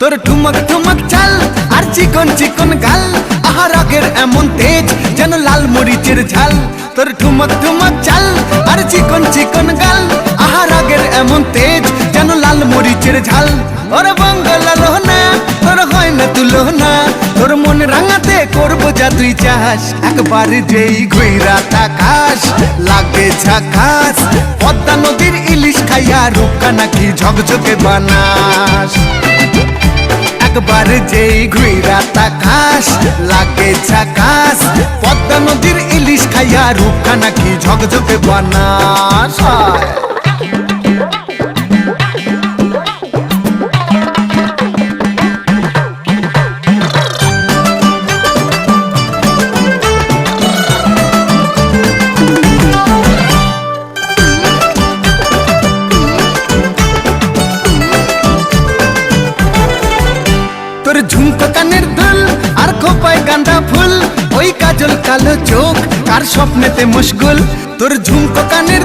তোর ঠুমক ঠুমক চাল আর চিকন চিকন গাল, আহা রাগের এমন তেজ যেন লাল মরিচের ঝাল। তোর ঠুমক ঠুমক চাল আর চিকন চিকন গাল, আহা রাগের এমন তেজ যেন লাল মরিচের ঝাল। ওরে বাঙ্গালা লোহনা তোর হয় না তুলনা, তোর মন রাঙাতে করবো যা তুই চাস। একবার যেই ঘুইরা তাকাস লাগে ঝাকাস, পদ্মা নদীর ইলিশ খাইয়া রূপকা নাকি ঝকঝকে বানাস। একবার যেই ঘুইরা তাকাস লাগে ঝাকাস, পদ্মা নদীর ইলিশ খাইয়া রূপকা নাকি ঝকঝকে বানাস। তোর ঝুমকো কানের দুল আর খোপায় গাঁদা ফুল, ওই কাজল কালো চোখ কার স্বপ্নেতে মুশগুল। তোর ঝুমকো কানের